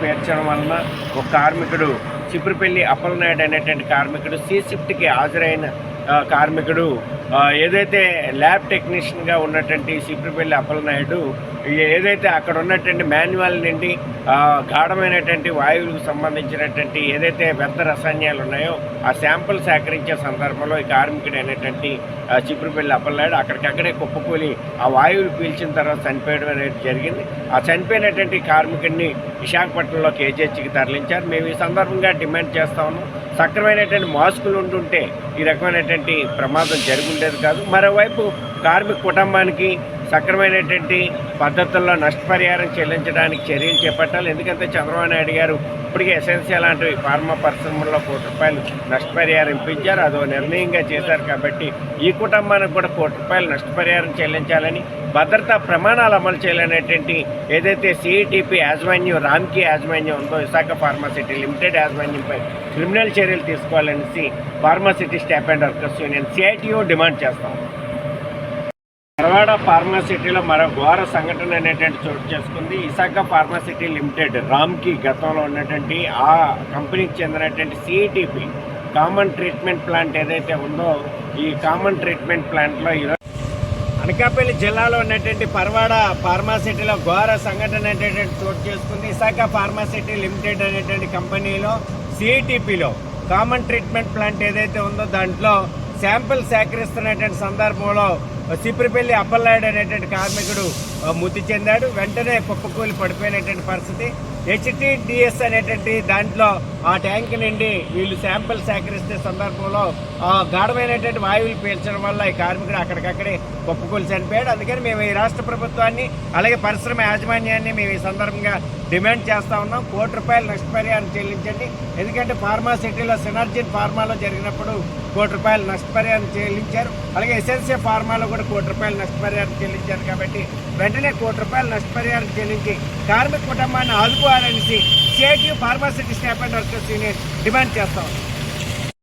పేర్చడం వలన ఒక కార్మికుడు చిపురుపల్లి అప్పలనాయుడు అనేటువంటి కార్మికుడు సి షిఫ్ట్కి హాజరైన కార్మికుడు ఏదైతే ల్యాబ్ టెక్నీషియన్గా ఉన్నటువంటి చిపురుపల్లి అప్పలనాయుడు ఏదైతే అక్కడ ఉన్నటువంటి మాన్యువల్ నుండి గాఢమైనటువంటి వాయువులకు సంబంధించినటువంటి ఏదైతే వ్యర్థ రసాయనాలు ఉన్నాయో ఆ శాంపుల్ సేకరించే సందర్భంలో ఈ కార్మికుడు అయినటువంటి చిపురుపల్లి అప్పలనాయుడు అక్కడికక్కడే కుప్పకూలి ఆ వాయువులు పీల్చిన తర్వాత చనిపోయడం అనేది జరిగింది. ఆ చనిపోయినటువంటి కార్మికుడిని విశాఖపట్నంలో కేజీహెచ్కి తరలించారు. మేము ఈ సందర్భంగా డిమాండ్ చేస్తా ఉన్నాం, సక్రమైనటువంటి మాస్కులు ఉంటుంటే ఈ రకమైనటువంటి ప్రమాదం జరుగుండేది కాదు. మరోవైపు కార్మిక కుటుంబానికి సక్రమైనటువంటి పద్ధతుల్లో నష్టపరిహారం చెల్లించడానికి చర్యలు చేపట్టాలి. ఎందుకంటే చంద్రబాబు నాయుడు గారు ఇప్పటికే ఎసెన్షియల్ లాంటి ఫార్మా పరిశ్రమల్లో ₹1 నష్టపరిహారం ఇప్పించారు. అదో నిర్ణయంగా చేశారు. కాబట్టి ఈ కుటుంబానికి కూడా ₹1 నష్టపరిహారం చెల్లించాలని, భద్రతా ప్రమాణాలు అమలు చేయాలనేటువంటి ఏదైతే సిఐటిపి యాజమాన్యం రామ్కీ యాజమాన్యం ఉందో విశాఖ ఫార్మాసిటీ లిమిటెడ్ యాజమాన్యంపై క్రిమినల్ చర్యలు తీసుకోవాలనేసి pharma city staff and workers union CITU demand చేస్తాం. పరవాడ ఫార్మాసిటీలో మరో ఘోర సంఘటన అనేటువంటి చోటు చేసుకుంది. విశాఖ ఫార్మాసిటీ లిమిటెడ్ రామ్కీ గతంలో ఉన్నటువంటి ఆ కంపెనీకి చెందినటువంటి సిఐటిపి కామన్ ట్రీట్మెంట్ ప్లాంట్ ఏదైతే ఉందో ఈ కామన్ ట్రీట్మెంట్ ప్లాంట్లో ఈరోజు అనకాపల్లి జిల్లాలో ఉన్నటువంటి పరవాడ ఫార్మాసిటీలో ఘోర సంఘటన అనేటువంటి చోటు చేసుకుంది. విశాఖ ఫార్మాసిటీ లిమిటెడ్ అనేటువంటి కంపెనీలో సిఐటిపిలో కామన్ ట్రీట్మెంట్ ప్లాంట్ ఏదైతే ఉందో దాంట్లో శాంపిల్ సేకరిస్తున్నటువంటి సందర్భంలో చిపురుపల్లి అప్పలనాయుడు అనేటువంటి కార్మికుడు మృతి చెందాడు. వెంటనే కుప్పకూలి పడిపోయినటువంటి పరిస్థితి. HTDS అనేటువంటి దాంట్లో ఆ ట్యాంక్ నుండి వీళ్ళు శాంపిల్ సేకరిస్తే సందర్భంలో గాఢమైనటువంటి వాయువులు పీల్చడం వల్ల ఈ కార్మికుడు అక్కడికక్కడే కుప్పకూలి చనిపోయాడు. అందుకని మేము ఈ రాష్ట్ర ప్రభుత్వాన్ని అలాగే పరిశ్రమ యాజమాన్యాన్ని మేము ఈ సందర్భంగా డిమాండ్ చేస్తూ ఉన్నాం. ₹1 నష్టపరిహారం చెల్లించండి. ఎందుకంటే ఫార్మాసిటీలో సినర్జిన్ ఫార్మాలో జరిగినప్పుడు ₹1 నష్టపరిహారం చెల్లించారు. అలాగే ఎసెన్షియల్ ఫార్మాలో కూడా ₹1 నష్టపరిహారం చెల్లించారు. కాబట్టి వెంటనే ₹1 నష్టపరిహారం చెల్లించి కార్మిక కుటుంబాన్ని ఆదుకోవాలనేసి CITU pharma city staff and workers union demand చేస్తా ఉన్నాం.